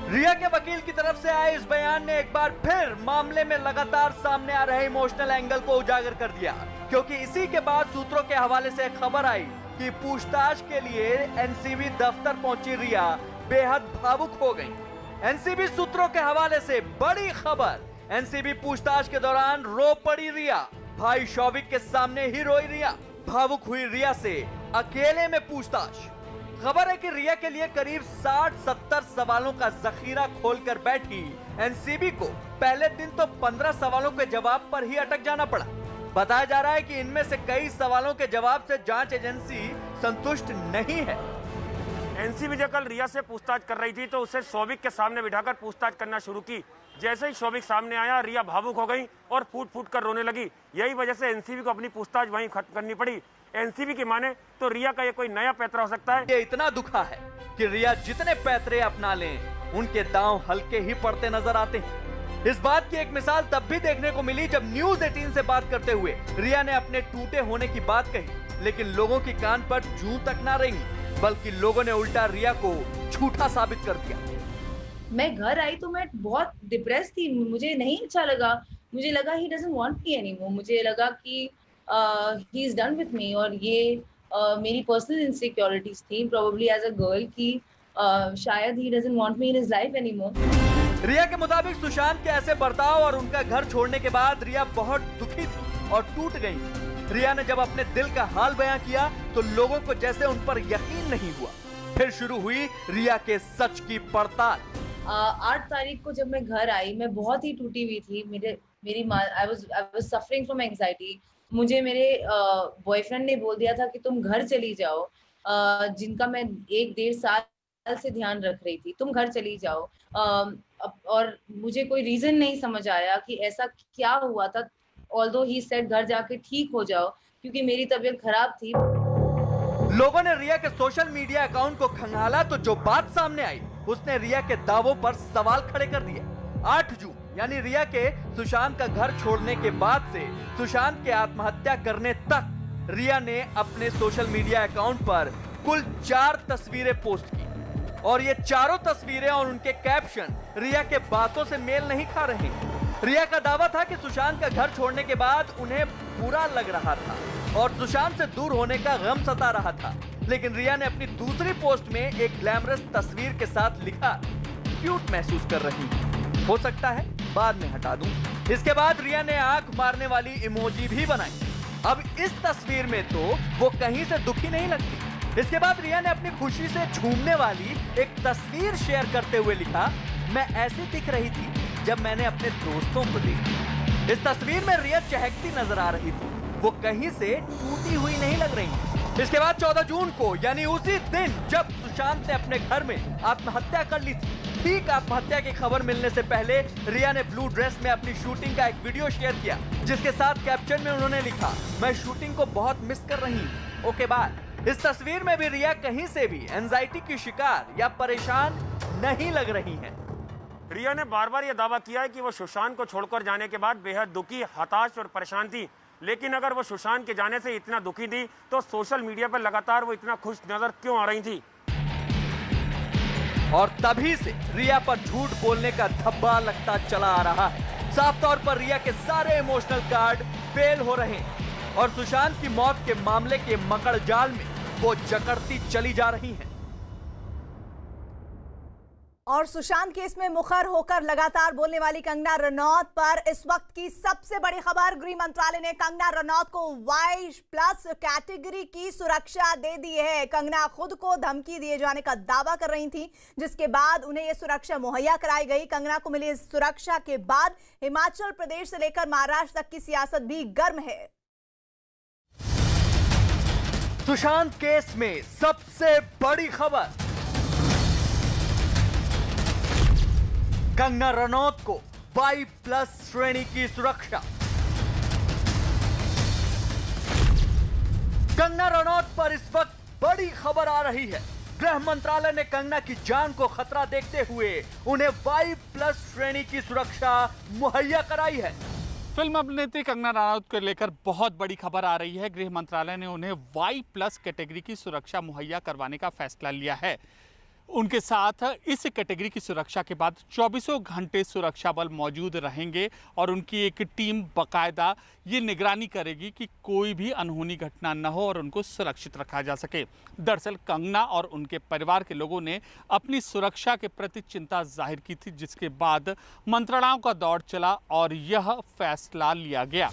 रिया के वकील की तरफ से आए इस बयान ने एक बार फिर मामले में लगातार सामने आ रहे इमोशनल एंगल को उजागर कर दिया, क्योंकि इसी के बाद सूत्रों के हवाले से खबर आई कि पूछताछ के लिए एनसीबी दफ्तर पहुंची रिया बेहद भावुक हो गई। एनसीबी सूत्रों के हवाले से बड़ी खबर, एनसीबी पूछताछ के दौरान रो पड़ी रिया। भाई शौविक के सामने ही रोई रिया। भावुक हुई रिया से अकेले में पूछताछ। खबर है कि रिया के लिए करीब 60-70 सवालों का जखीरा खोलकर बैठी एनसीबी को पहले दिन तो 15 सवालों के जवाब पर ही अटक जाना पड़ा। बताया जा रहा है कि इनमें से कई सवालों के जवाब से जांच एजेंसी संतुष्ट नहीं है। एनसीबी जब कल रिया से पूछताछ कर रही थी तो उसे शौविक के सामने बिठाकर पूछताछ करना शुरू की। जैसे ही शौविक सामने आया, रिया भावुक हो गई और फूट फूट कर रोने लगी। यही वजह से एनसीबी को अपनी पूछताछ वहीं खत्म करनी पड़ी। एनसीबी की माने तो रिया का ये कोई नया पैतरा हो सकता है। ये इतना दुखा है कि रिया जितने पैतरे अपना लें, उनके दांव हल्के ही पड़ते नजर आते हैं। इस बात की एक मिसाल तब भी देखने को मिली जब न्यूज 18 से बात करते हुए रिया ने अपने टूटे होने की बात कही, लेकिन लोगों की कान पर जूं तक ना रेंगी, बल्कि लोगों ने उल्टा रिया को झूठा साबित कर दिया। मैं घर आई तो मैं बहुत डिप्रेस थी, मुझे नहीं अच्छा लगा। मुझे लगा he doesn't want me anymore. मुझे लगा कि he is done with me, और ये मेरी पर्सनल इनसिक्योरिटीज थी प्रोबेबली एज अ गर्ल की शायद he doesn't want me in his life anymore. Riya के मुताबिक सुशांत के ऐसे बर्ताव और उनका घर छोड़ने के बाद रिया बहुत दुखी थी और टूट गई। रिया ने जब अपने दिल का हाल बयां किया तो लोगों को जैसे उन पर यकीन नहीं हुआ। फिर शुरू हुई रिया के सच की पड़ताल। 8 तारीख को जब मैं घर आई, मैं बहुत ही टूटी हुई थी। मेरी माँ I was suffering from anxiety. मुझे मेरे बॉयफ्रेंड ने बोल दिया था कि तुम घर चली जाओ, जिनका मैं 1-1.5 साल से ध्यान रख रही थी, तुम घर चली जाओ। और मुझे कोई रीजन नहीं समझ आया कि ऐसा क्या हुआ था। ऑल्दो ही सेड घर जाके ठीक हो जाओ, क्योंकि मेरी तबीयत खराब थी। लोगों ने रिया के सोशल मीडिया अकाउंट को खंगाला तो जो बात सामने आई उसने रिया के दावों पर सवाल खड़े कर दिए। 8 जून यानी रिया के सुशांत का घर छोड़ने के बाद से सुशांत के आत्महत्या करने तक रिया ने अपने सोशल मीडिया अकाउंट पर कुल 4 तस्वीरें पोस्ट की, और ये चारों तस्वीरें और उनके कैप्शन रिया के बातों से मेल नहीं खा रहे। रिया का दावा था कि सुशांत का घर छोड़ने के बाद उन्हें बुरा लग रहा था और सुशांत से दूर होने का गम सता रहा था, लेकिन रिया ने अपनी दूसरी पोस्ट में एक ग्लैमरस तस्वीर के साथ लिखा, क्यूट महसूस कर रही हूं, हो सकता है बाद में हटा दूं। इसके बाद रिया ने आंख मारने वाली इमोजी भी बनाई। अब इस तस्वीर में तो वो कहीं से दुखी नहीं लगती। इसके बाद रिया ने अपनी खुशी से झूमने वाली एक तस्वीर शेयर करते हुए लिखा, मैं ऐसी दिख रही थी जब मैंने अपने दोस्तों को देखा। इस तस्वीर में रिया चहकती नजर आ रही थी, वो कहीं से टूटी हुई नहीं लग रही। इसके बाद 14 जून को यानी उसी दिन जब सुशांत ने अपने घर में आत्महत्या कर ली थी, ठीक आत्महत्या की खबर मिलने से पहले रिया ने ब्लू ड्रेस में अपनी शूटिंग का एक वीडियो शेयर किया, जिसके साथ कैप्शन में उन्होंने लिखा, मैं शूटिंग को बहुत मिस कर रही हूँ, ओके बाय। इस तस्वीर में भी रिया कहीं से भी एंजाइटी की शिकार या परेशान नहीं लग रही हैं। रिया ने बार बार यह दावा किया है कि वो सुशांत को छोड़कर जाने के बाद बेहद दुखी, हताश और परेशान थी। लेकिन अगर वो सुशांत के जाने से इतना दुखी थी तो सोशल मीडिया पर लगातार वो इतना खुश नजर क्यों आ रही थी? और तभी से रिया पर झूठ बोलने का धब्बा लगता चला आ रहा है। साफ तौर पर रिया के सारे इमोशनल कार्ड फेल हो रहे हैं और सुशांत की मौत के मामले के मकड़ जाल में वो जकड़ती चली जा रही हैं। और सुशांत केस में मुखर होकर लगातार बोलने वाली कंगना रनौत पर इस वक्त की सबसे बड़ी खबर, गृह मंत्रालय ने कंगना रनौत को Y+ कैटेगरी की सुरक्षा दे दी है। कंगना खुद को धमकी दिए जाने का दावा कर रही थी, जिसके बाद उन्हें यह सुरक्षा मुहैया कराई गई। कंगना को मिली इस सुरक्षा के बाद हिमाचल प्रदेश से लेकर महाराष्ट्र तक की सियासत भी गर्म है। सुशांत केस में सबसे बड़ी खबर, कंगना रनौत को Y+ श्रेणी की सुरक्षा। कंगना रनौत पर इस वक्त बड़ी खबर आ रही है। गृह मंत्रालय ने कंगना की जान को खतरा देखते हुए उन्हें Y+ श्रेणी की सुरक्षा मुहैया कराई है। फिल्म अभिनेत्री कंगना रनौत को लेकर बहुत बड़ी खबर आ रही है। गृह मंत्रालय ने उन्हें Y+ कैटेगरी की सुरक्षा मुहैया करवाने का फैसला लिया है। उनके साथ इस कैटेगरी की सुरक्षा के बाद 24 घंटे सुरक्षा बल मौजूद रहेंगे और उनकी एक टीम बाकायदा ये निगरानी करेगी कि कोई भी अनहोनी घटना न हो और उनको सुरक्षित रखा जा सके। दरअसल कंगना और उनके परिवार के लोगों ने अपनी सुरक्षा के प्रति चिंता जाहिर की थी, जिसके बाद मंत्रणाओं का दौर चला और यह फैसला लिया गया।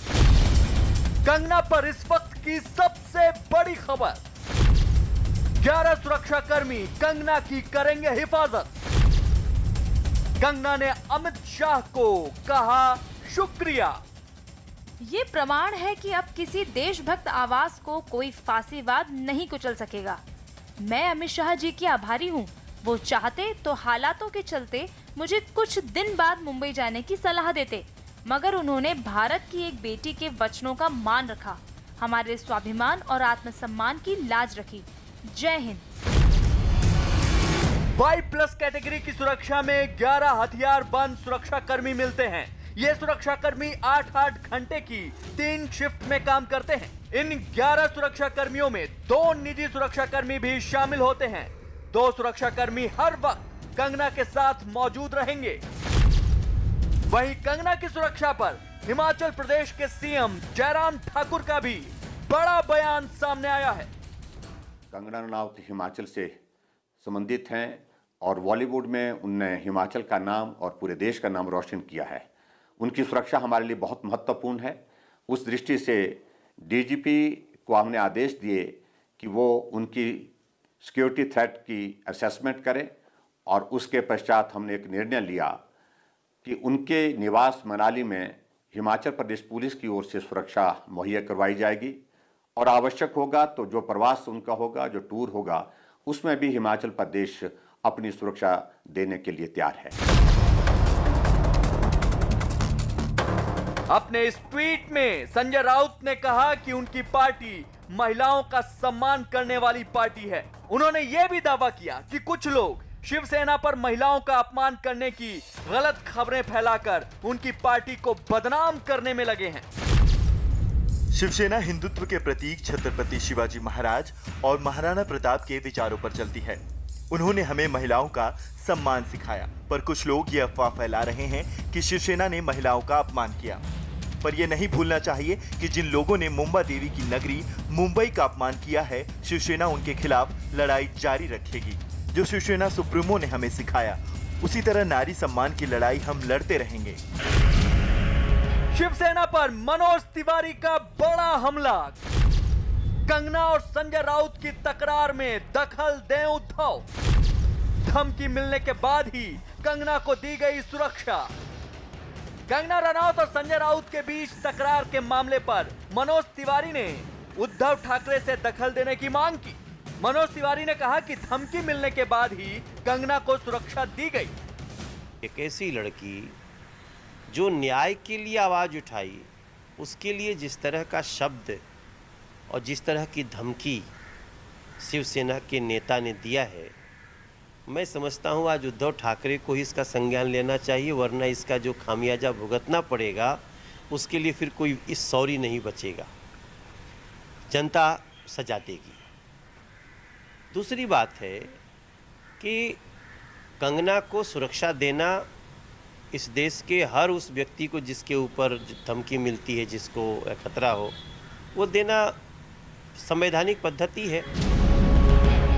कंगना पर इस वक्त की सबसे बड़ी खबर, 11 सुरक्षाकर्मी कंगना की करेंगे हिफाजत। कंगना ने अमित शाह को कहा शुक्रिया। ये प्रमाण है कि अब किसी देशभक्त आवाज को कोई फांसीवाद नहीं कुचल सकेगा। मैं अमित शाह जी की आभारी हूँ। वो चाहते तो हालातों के चलते मुझे कुछ दिन बाद मुंबई जाने की सलाह देते, मगर उन्होंने भारत की एक बेटी के वचनों का मान रखा, हमारे स्वाभिमान और आत्मसम्मान की लाज रखी। जय हिंद। Y+ कैटेगरी की सुरक्षा में 11 हथियार बंद सुरक्षाकर्मी मिलते हैं। ये सुरक्षाकर्मी 8-8 घंटे की 3 शिफ्ट में काम करते हैं। इन 11 सुरक्षाकर्मियों में 2 निजी सुरक्षाकर्मी भी शामिल होते हैं। 2 सुरक्षाकर्मी हर वक्त कंगना के साथ मौजूद रहेंगे। वहीं कंगना की सुरक्षा पर हिमाचल प्रदेश के सीएम जयराम ठाकुर का भी बड़ा बयान सामने आया है। कंगना रनौत हिमाचल से संबंधित हैं और बॉलीवुड में उनने हिमाचल का नाम और पूरे देश का नाम रोशन किया है। उनकी सुरक्षा हमारे लिए बहुत महत्वपूर्ण है। उस दृष्टि से डीजीपी को हमने आदेश दिए कि वो उनकी सिक्योरिटी थ्रेट की असेसमेंट करें और उसके पश्चात हमने एक निर्णय लिया कि उनके निवास मनाली में हिमाचल प्रदेश पुलिस की ओर से सुरक्षा मुहैया करवाई जाएगी और आवश्यक होगा तो जो प्रवास उनका होगा, जो टूर होगा, उसमें भी हिमाचल प्रदेश अपनी सुरक्षा देने के लिए तैयार है। अपने इस ट्वीट में संजय राउत ने कहा कि उनकी पार्टी महिलाओं का सम्मान करने वाली पार्टी है। उन्होंने यह भी दावा किया कि कुछ लोग शिवसेना पर महिलाओं का अपमान करने की गलत खबरें फैलाकर उनकी पार्टी को बदनाम करने में लगे हैं। शिवसेना हिंदुत्व के प्रतीक छत्रपति शिवाजी महाराज और महाराणा प्रताप के विचारों पर चलती है। उन्होंने हमें महिलाओं का सम्मान सिखाया, पर कुछ लोग ये अफवाह फैला रहे हैं कि शिवसेना ने महिलाओं का अपमान किया। पर यह नहीं भूलना चाहिए कि जिन लोगों ने मुंबा देवी की नगरी मुंबई का अपमान किया है, शिवसेना उनके खिलाफ लड़ाई जारी रखेगी। जो शिवसेना सुप्रीमो ने हमें सिखाया, उसी तरह नारी सम्मान की लड़ाई हम लड़ते रहेंगे। शिवसेना पर मनोज तिवारी का बड़ा हमला। कंगना और संजय राउत की तकरार में दखल दें उद्धव। धमकी मिलने के बाद ही कंगना को दी गई सुरक्षा। कंगना रनौत और संजय राउत के बीच तकरार के मामले पर मनोज तिवारी ने उद्धव ठाकरे से दखल देने की मांग की। मनोज तिवारी ने कहा कि धमकी मिलने के बाद ही कंगना को सुरक्षा दी गई। एक ऐसी लड़की जो न्याय के लिए आवाज उठाई, उसके लिए जिस तरह का शब्द और जिस तरह की धमकी शिवसेना के नेता ने दिया है, मैं समझता हूं आज उद्धव ठाकरे को ही इसका संज्ञान लेना चाहिए, वरना इसका जो खामियाजा भुगतना पड़ेगा उसके लिए फिर कोई इस सॉरी नहीं बचेगा। जनता सजा देगी। दूसरी बात है कि कंगना को सुरक्षा देना इस देश के हर उस व्यक्ति को जिसके ऊपर धमकी मिलती है, जिसको खतरा हो, वो देना संवैधानिक पद्धति है।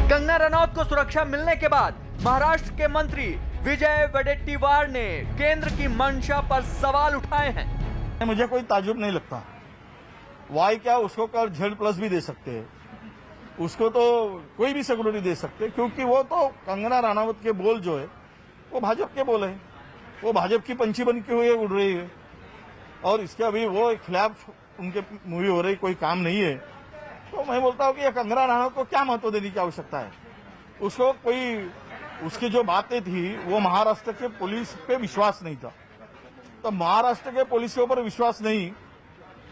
कंगना रनौत को सुरक्षा मिलने के बाद महाराष्ट्र के मंत्री विजय वडेट्टीवार ने केंद्र की मंशा पर सवाल उठाए हैं। मुझे कोई ताजुब नहीं लगता। वाई क्या, उसको कर Z+ भी दे सकते हैं, उसको तो कोई भी सिक्योरिटी दे सकते हैं, क्योंकि वो तो कंगना रनौत के बोल जो है वो भाजपा के बोल है। वो भाजपा की पंछी बन के हुए उड़ रही है और इसके अभी वो खिलाफ उनके मूवी हो रही, कोई काम नहीं है। तो मैं बोलता हूँ कि कंगना रनौत को क्या महत्व देने की आवश्यकता है। उसको कोई, उसकी जो बातें थी वो महाराष्ट्र के पुलिस पे विश्वास नहीं था, तो महाराष्ट्र के पुलिस के ऊपर विश्वास नहीं,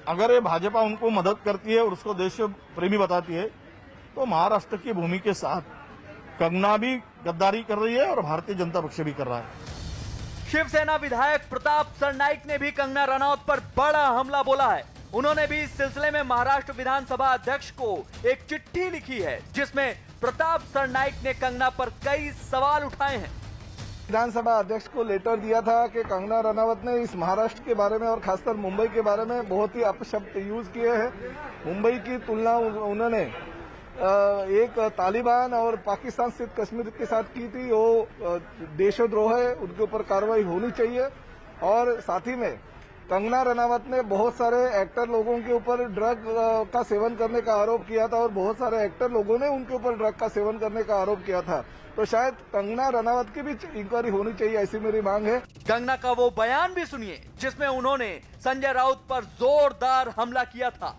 अगर ये भाजपा उनको मदद करती है और उसको देश प्रेमी बताती है, तो महाराष्ट्र की भूमि के साथ कंगना भी गद्दारी कर रही है और भारतीय जनता पक्ष भी कर रहा है। शिवसेना विधायक प्रताप सरनाइक ने भी कंगना रनौत पर बड़ा हमला बोला है। उन्होंने भी इस सिलसिले में महाराष्ट्र विधानसभा अध्यक्ष को एक चिट्ठी लिखी है, जिसमें प्रताप सरनाइक ने कंगना पर कई सवाल उठाए हैं। विधानसभा अध्यक्ष को लेटर दिया था कि कंगना रनावत ने इस महाराष्ट्र के बारे में और खासकर मुंबई के बारे में बहुत ही अपशब्द यूज किए हैं। मुंबई की तुलना उन्होंने एक तालिबान और पाकिस्तान स्थित कश्मीर के साथ की थी। वो देशद्रोह है, उनके ऊपर कार्रवाई होनी चाहिए। और साथ ही में कंगना रनावत ने बहुत सारे एक्टर लोगों के ऊपर ड्रग का सेवन करने का आरोप किया था और बहुत सारे एक्टर लोगों ने उनके ऊपर ड्रग का सेवन करने का आरोप किया था। तो शायद कंगना रनावत की भी इंक्वायरी होनी चाहिए, ऐसी मेरी मांग है। कंगना का वो बयान भी सुनिए जिसमें उन्होंने संजय राउत पर जोरदार हमला किया था।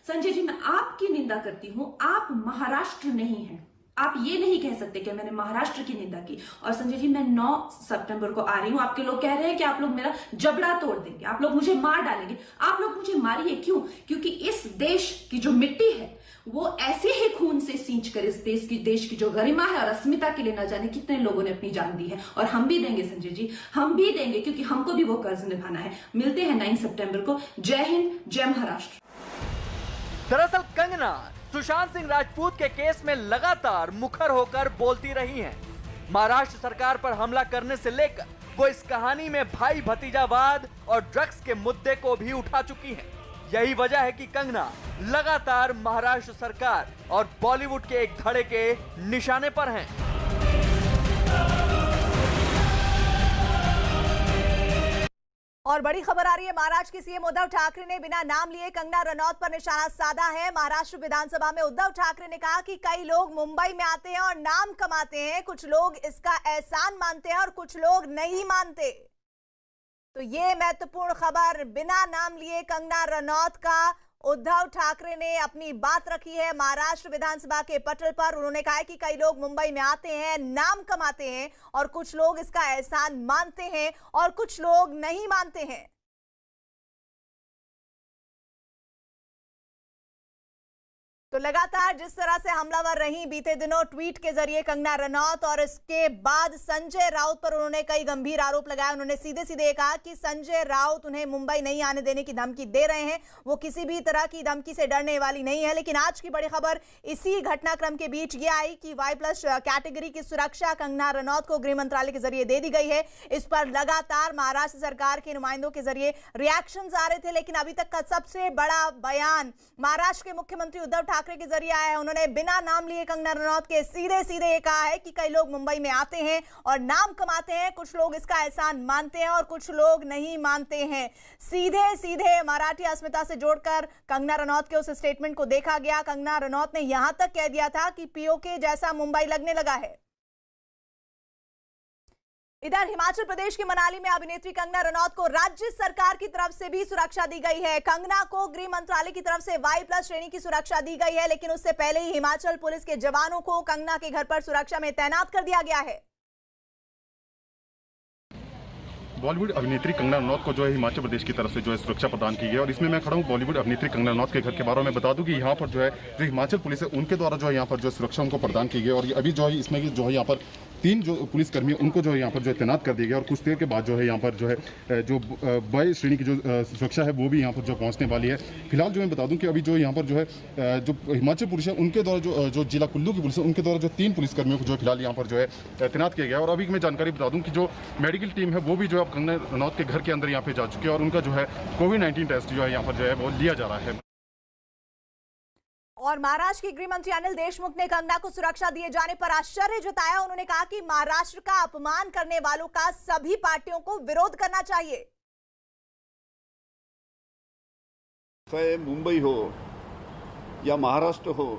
संजय जी, मैं आपकी निंदा करती हूँ, आप महाराष्ट्र नहीं हैं। आप ये नहीं कह सकते कि मैंने महाराष्ट्र की निंदा की। और संजय जी, मैं 9 सितंबर को आ रही हूँ। आपके लोग कह रहे हैं कि आप लोग मेरा जबड़ा तोड़ देंगे, आप लोग मुझे मार डालेंगे। आप लोग मुझे मारिए, क्यों? क्योंकि इस देश की जो मिट्टी है वो ऐसे ही खून से सींच कर इस देश की जो गरिमा है और अस्मिता के लिए न जाने कितने लोगों ने अपनी जान दी है। और हम भी देंगे संजय जी, हम भी देंगे, क्योंकि हमको भी वो कर्ज निभाना है। मिलते हैं 9 सितंबर को। जय हिंद, जय महाराष्ट्र। दरअसल कंगना सुशांत सिंह राजपूत के केस में लगातार मुखर होकर बोलती रही हैं। महाराष्ट्र सरकार पर हमला करने से लेकर वो इस कहानी में भाई भतीजावाद और ड्रग्स के मुद्दे को भी उठा चुकी हैं। यही वजह है कि कंगना लगातार महाराष्ट्र सरकार और बॉलीवुड के एक धड़े के निशाने पर हैं। और बड़ी खबर आ रही है, महाराष्ट्र के सीएम उद्धव ठाकरे ने बिना नाम लिए कंगना रनौत पर निशाना साधा है। महाराष्ट्र विधानसभा में उद्धव ठाकरे ने कहा कि कई लोग मुंबई में आते हैं और नाम कमाते हैं, कुछ लोग इसका एहसान मानते हैं और कुछ लोग नहीं मानते। तो ये महत्वपूर्ण खबर, बिना नाम लिए कंगना रनौत का उद्धव ठाकरे ने अपनी बात रखी है महाराष्ट्र विधानसभा के पटल पर। उन्होंने कहा है कि कई लोग मुंबई में आते हैं, नाम कमाते हैं और कुछ लोग इसका एहसान मानते हैं और कुछ लोग नहीं मानते हैं। तो लगातार जिस तरह से हमलावर रही बीते दिनों ट्वीट के जरिए कंगना रनौत, और इसके बाद संजय राउत पर उन्होंने कई गंभीर आरोप लगाए। उन्होंने सीधे सीधे कहा कि संजय राउत उन्हें मुंबई नहीं आने देने की धमकी दे रहे हैं, वो किसी भी तरह की धमकी से डरने वाली नहीं है। लेकिन आज की बड़ी खबर इसी घटनाक्रम के बीच ये आई कि Y+ कैटेगरी की सुरक्षा कंगना रनौत को गृह मंत्रालय के जरिए दे दी गई है। इस पर लगातार महाराष्ट्र सरकार के नुमाइंदों के जरिए रिएक्शंस आ रहे थे, लेकिन अभी तक का सबसे बड़ा बयान महाराष्ट्र के मुख्यमंत्री उद्धव ठाकरे के जरिए आया है। उन्होंने बिना नाम लिए कंगना रनौत के सीधे सीधे ये कहा है कि कई लोग मुंबई में आते हैं और नाम कमाते हैं, कुछ लोग इसका एहसान मानते हैं और कुछ लोग नहीं मानते हैं। सीधे सीधे मराठी अस्मिता से जोड़कर कंगना रनौत के उस स्टेटमेंट को देखा गया। कंगना रनौत ने यहां तक कह दिया था कि पीओके जैसा मुंबई लगने लगा है। इधर हिमाचल प्रदेश के मनाली में अभिनेत्री कंगना रनौत को राज्य सरकार की तरफ से भी सुरक्षा दी गई है। कंगना को गृह मंत्रालय की तरफ से Y+ श्रेणी की सुरक्षा दी गई है, लेकिन उससे पहले ही हिमाचल पुलिस के जवानों को कंगना के घर पर सुरक्षा में तैनात कर दिया गया है। बॉलीवुड अभिनेत्री कंगना रनौत को जो है हिमाचल प्रदेश की तरफ से जो है सुरक्षा प्रदान की गई है। और इसमें मैं खड़ा हूँ बॉलीवुड अभिनेत्री कंगना रनौत के घर के बारे में बता दूं कि यहाँ पर जो है जो हिमाचल पुलिस है उनके द्वारा जो है यहाँ पर जो सुरक्षा उनको प्रदान की गई। और अभी जो है इसमें जो है यहाँ पर 3 जो पुलिसकर्मी उनको जो है यहाँ पर जो है तैनात कर दिया गया। और कुछ देर के बाद जो है यहाँ पर जो है जो Y श्रेणी की जो सुरक्षा है वो भी यहाँ पर जो पहुँचने वाली है। फिलहाल जो मैं बता दूं कि अभी जो यहाँ पर जो है जो हिमाचल पुलिस है उनके द्वारा जो जिला कुल्लू की पुलिस है उनके द्वारा जो 3 पुलिसकर्मियों को जो फिलहाल यहाँ पर जो है तैनात किया गया। और अभी मैं जानकारी बता दूं कि जो मेडिकल टीम है वो भी जो है कंगना रनौत के घर के अंदर यहाँ पे जा चुके हैं और उनका जो है कोविड-19 टेस्ट जो है यहाँ पर जो है वो लिया जा रहा है। और महाराष्ट्र के गृह मंत्री अनिल देशमुख ने कंगना को सुरक्षा दिए जाने पर आश्चर्य जताया। उन्होंने कहा कि महाराष्ट्र का अपमान करने वालों का सभी पार्टियों को विरोध करना चाहिए। चाहे मुंबई हो या महाराष्ट्र हो,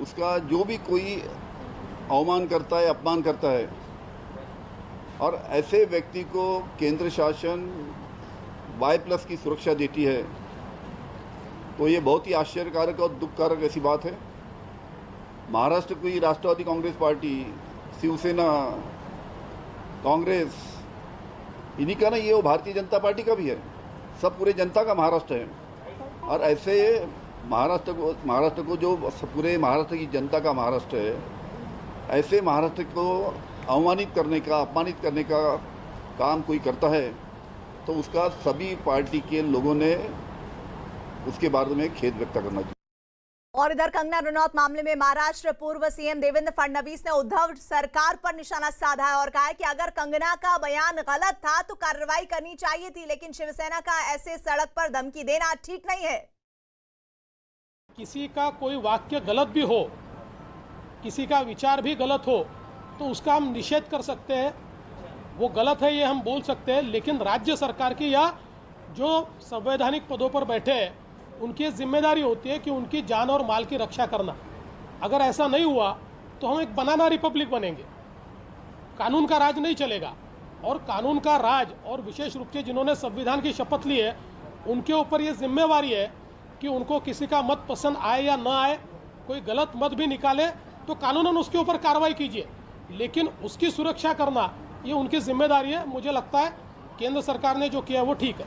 उसका जो भी कोई अवमान करता है, अपमान करता है और ऐसे व्यक्ति को केंद्र शासन Y+ की सुरक्षा देती है, तो ये बहुत ही आश्चर्यकारक और दुखकारक ऐसी बात है। महाराष्ट्र की राष्ट्रवादी कांग्रेस पार्टी, शिवसेना, कांग्रेस, इन्हीं का ना ये वो भारतीय जनता पार्टी का भी है, सब पूरे जनता का महाराष्ट्र है। और ऐसे महाराष्ट्र को जो पूरे महाराष्ट्र की जनता का महाराष्ट्र है, ऐसे महाराष्ट्र को अवमानित करने का, अपमानित करने का काम कोई करता है तो उसका सभी पार्टी के लोगों ने उसके बारे में खेद व्यक्त करना चाहिए। और इधर कंगना रनौत मामले में महाराष्ट्र पूर्व सीएम देवेंद्र फडणवीस ने उद्धव सरकार पर निशाना साधा है और कहा है कि अगर कंगना का बयान गलत था तो कार्रवाई करनी चाहिए थी, लेकिन शिवसेना का ऐसे सड़क पर धमकी देना ठीक नहीं है। किसी का कोई वाक्य गलत भी हो, किसी का विचार भी गलत हो तो उसका हम निषेध कर सकते हैं, वो गलत है ये हम बोल सकते हैं, लेकिन राज्य सरकार की या जो संवैधानिक पदों पर बैठे हैं उनकी जिम्मेदारी होती है कि उनकी जान और माल की रक्षा करना। अगर ऐसा नहीं हुआ तो हम एक बनाना रिपब्लिक बनेंगे, कानून का राज नहीं चलेगा। और कानून का राज और विशेष रूप से जिन्होंने संविधान की शपथ ली है उनके ऊपर ये जिम्मेवारी है कि उनको किसी का मत पसंद आए या न आए, कोई गलत मत भी निकाले तो कानूनन उसके ऊपर कार्रवाई कीजिए, लेकिन उसकी सुरक्षा करना ये उनकी जिम्मेदारी है। मुझे लगता है केंद्र सरकार ने जो किया वो ठीक है।